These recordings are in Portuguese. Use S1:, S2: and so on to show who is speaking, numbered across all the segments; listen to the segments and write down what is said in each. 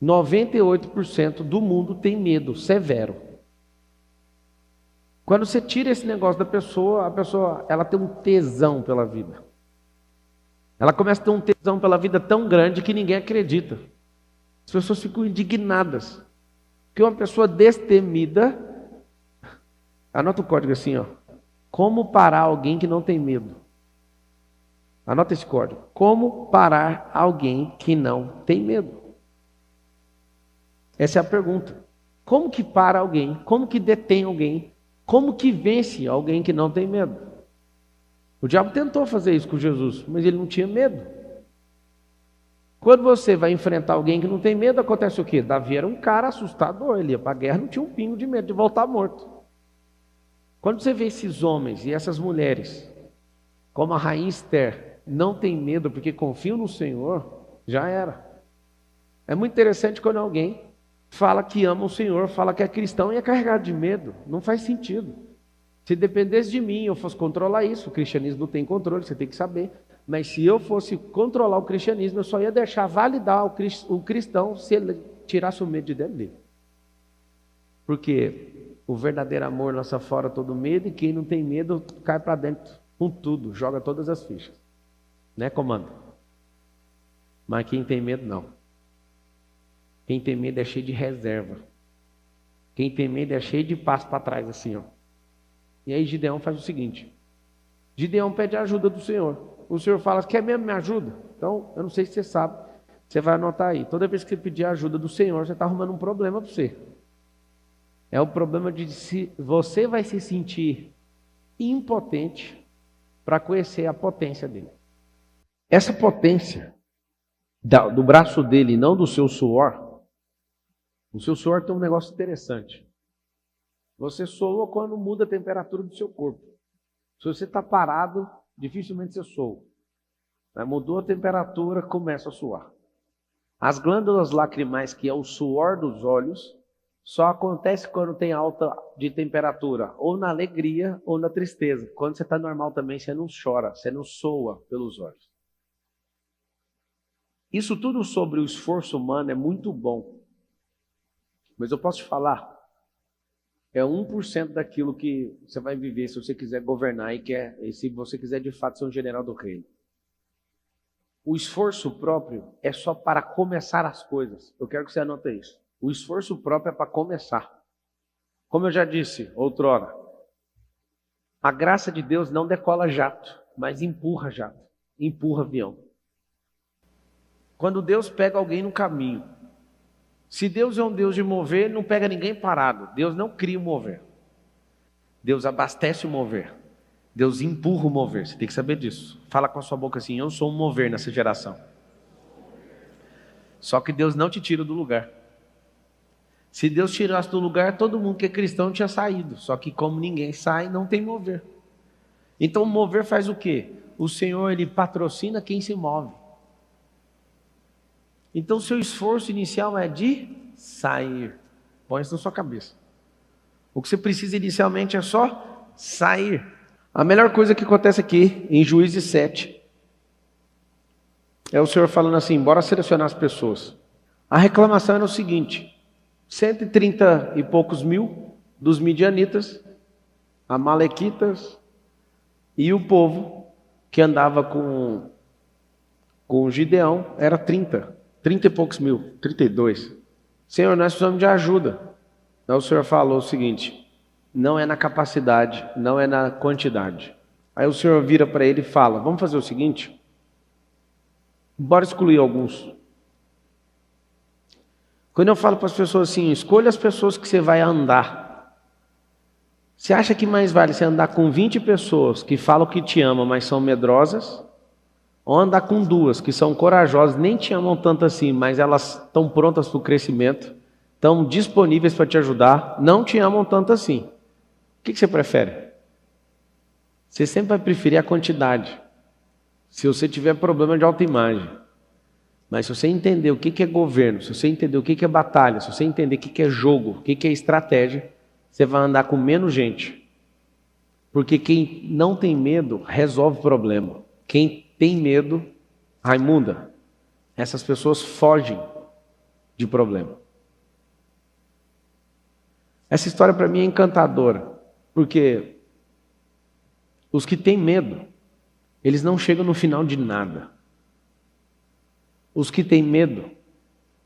S1: 98% do mundo tem medo severo. Quando você tira esse negócio da pessoa, a pessoa ela tem um tesão pela vida. Ela começa a ter um tesão pela vida tão grande que ninguém acredita. As pessoas ficam indignadas. Porque uma pessoa destemida, anota o código assim, ó. Como parar alguém que não tem medo? Anota esse código. Como parar alguém que não tem medo? Essa é a pergunta. Como que para alguém? Como que detém alguém? Como que vence alguém que não tem medo? O diabo tentou fazer isso com Jesus, mas ele não tinha medo. Quando você vai enfrentar alguém que não tem medo, acontece o quê? Davi era um cara assustador, ele ia para a guerra, não tinha um pingo de medo de voltar morto. Quando você vê esses homens e essas mulheres, como a rainha Esther, não tem medo porque confiam no Senhor, já era. É muito interessante quando alguém fala que ama o Senhor, fala que é cristão e é carregado de medo. Não faz sentido. Se dependesse de mim, eu fosse controlar isso. O cristianismo não tem controle, você tem que saber. Mas se eu fosse controlar o cristianismo, eu só ia deixar validar o cristão se ele tirasse o medo de dentro dele. Porque o verdadeiro amor lança fora todo medo e quem não tem medo cai para dentro com tudo, joga todas as fichas. Né, comando? Mas quem tem medo, não. Quem tem medo é cheio de reserva. Quem tem medo é cheio de passo para trás, assim, ó. E aí Gideão faz o seguinte. Gideão pede a ajuda do Senhor. O Senhor fala, quer mesmo me ajuda? Então, eu não sei se você sabe. Você vai anotar aí. Toda vez que você pedir a ajuda do Senhor, você está arrumando um problema para você. É o problema de se você vai se sentir impotente para conhecer a potência dele. Essa potência do braço dele, não do seu suor. O seu suor tem um negócio interessante. Você soa quando muda a temperatura do seu corpo. Se você está parado, dificilmente você soa. Mas mudou a temperatura, começa a suar. As glândulas lacrimais, que é o suor dos olhos, só acontece quando tem alta de temperatura, ou na alegria ou na tristeza. Quando você está normal também, você não chora, você não soa pelos olhos. Isso tudo sobre o esforço humano é muito bom. Mas eu posso te falar, é 1% daquilo que você vai viver se você quiser governar e se você quiser de fato ser um general do reino. O esforço próprio é só para começar as coisas. Eu quero que você anote isso. O esforço próprio é para começar. Como eu já disse outrora, a graça de Deus não decola jato, mas empurra jato, empurra avião. Quando Deus pega alguém no caminho, se Deus é um Deus de mover, Ele não pega ninguém parado. Deus não cria o mover. Deus abastece o mover. Deus empurra o mover. Você tem que saber disso. Fala com a sua boca assim, eu sou um mover nessa geração. Só que Deus não te tira do lugar. Se Deus tirasse do lugar, todo mundo que é cristão tinha saído. Só que como ninguém sai, não tem mover. Então o mover faz o quê? O Senhor, Ele patrocina quem se move. Então, seu esforço inicial é de sair. Põe isso na sua cabeça. O que você precisa inicialmente é só sair. A melhor coisa que acontece aqui, em Juízes 7, é o Senhor falando assim, bora selecionar as pessoas. A reclamação era o seguinte, 130 e poucos mil dos midianitas, amalequitas e o povo que andava com Gideão era 30 e poucos mil, 32. Senhor, nós precisamos de ajuda. Então o Senhor falou o seguinte, não é na capacidade, não é na quantidade. Aí o Senhor vira para ele e fala, vamos fazer o seguinte, bora excluir alguns. Quando eu falo para as pessoas assim, escolha as pessoas que você vai andar. Você acha que mais vale você andar com 20 pessoas que falam que te amam, mas são medrosas? Ou andar com 2 que são corajosas, nem te amam tanto assim, mas elas estão prontas para o crescimento, estão disponíveis para te ajudar, não te amam tanto assim. O que você prefere? Você sempre vai preferir a quantidade. Se você tiver problema de autoimagem. Mas se você entender o que é governo, se você entender o que é batalha, se você entender o que é jogo, o que é estratégia, você vai andar com menos gente. Porque quem não tem medo resolve o problema. Quem tem medo, Raimunda, essas pessoas fogem. de problema. Essa história para mim é encantadora, porque os que têm medo, eles não chegam no final de nada. Os que têm medo,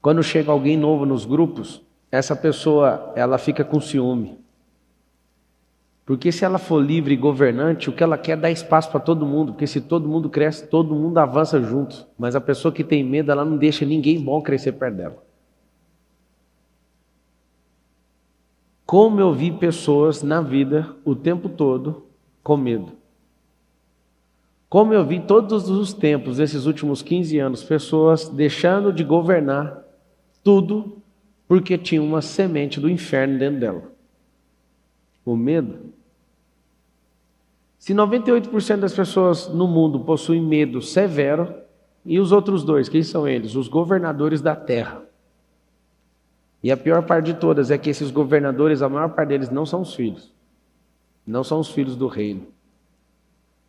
S1: quando chega alguém novo nos grupos, essa pessoa, ela fica com ciúme. Porque se ela for livre e governante, o que ela quer é dar espaço para todo mundo, porque se todo mundo cresce, todo mundo avança junto. Mas a pessoa que tem medo, ela não deixa ninguém bom crescer perto dela. Como eu vi pessoas na vida o tempo todo com medo. Como eu vi todos os tempos, esses últimos 15 anos, pessoas deixando de governar tudo porque tinha uma semente do inferno dentro dela. O medo. Se 98% das pessoas no mundo possuem medo severo, e os outros dois, quem são eles? Os governadores da terra. E a pior parte de todas é que esses governadores, a maior parte deles não são os filhos. Não são os filhos do reino.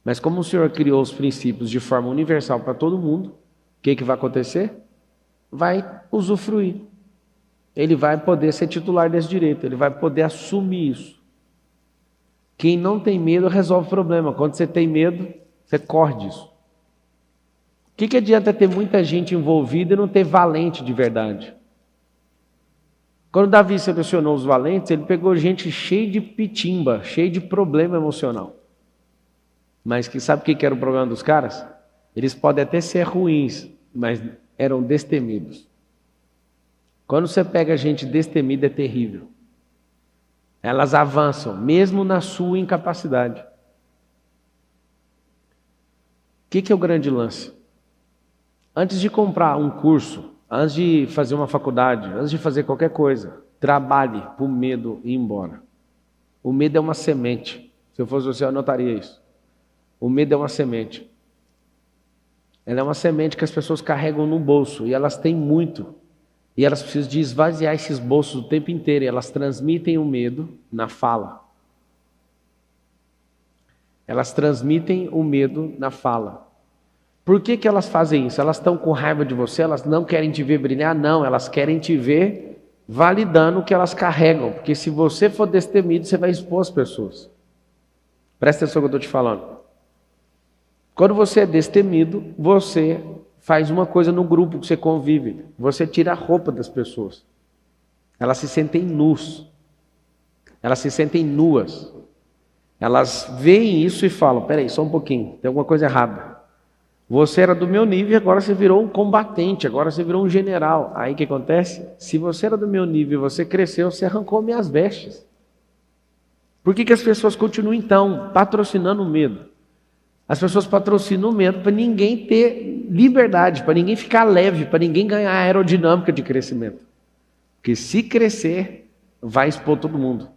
S1: Mas como o Senhor criou os princípios de forma universal para todo mundo, o que vai acontecer? Vai usufruir. Ele vai poder ser titular desse direito, ele vai poder assumir isso. Quem não tem medo resolve o problema. Quando você tem medo, você corre disso. O que adianta ter muita gente envolvida e não ter valente de verdade? Quando Davi selecionou os valentes, ele pegou gente cheia de pitimba, cheia de problema emocional. Mas sabe o que era o problema dos caras? Eles podem até ser ruins, mas eram destemidos. Quando você pega gente destemida, é terrível. Elas avançam, mesmo na sua incapacidade. O que é o grande lance? Antes de comprar um curso, antes de fazer uma faculdade, antes de fazer qualquer coisa, trabalhe para o medo ir embora. O medo é uma semente. Se eu fosse você, eu anotaria isso. O medo é uma semente. Ela é uma semente que as pessoas carregam no bolso, e elas têm muito. E elas precisam de esvaziar esses bolsos o tempo inteiro. E elas transmitem o medo na fala. Elas transmitem o medo na fala. Por que elas fazem isso? Elas estão com raiva de você? Elas não querem te ver brilhar? Não, elas querem te ver validando o que elas carregam. Porque se você for destemido, você vai expor as pessoas. Presta atenção no que eu estou te falando. Quando você é destemido, você faz uma coisa no grupo que você convive. Você tira a roupa das pessoas. Elas se sentem nus. Elas se sentem nuas. Elas veem isso e falam, peraí, só um pouquinho, tem alguma coisa errada. Você era do meu nível e agora você virou um combatente, agora você virou um general. Aí o que acontece? Se você era do meu nível e você cresceu, você arrancou minhas vestes. Por que as pessoas continuam então patrocinando o medo? As pessoas patrocinam o medo para ninguém ter liberdade, para ninguém ficar leve, para ninguém ganhar aerodinâmica de crescimento. Porque se crescer, vai expor todo mundo.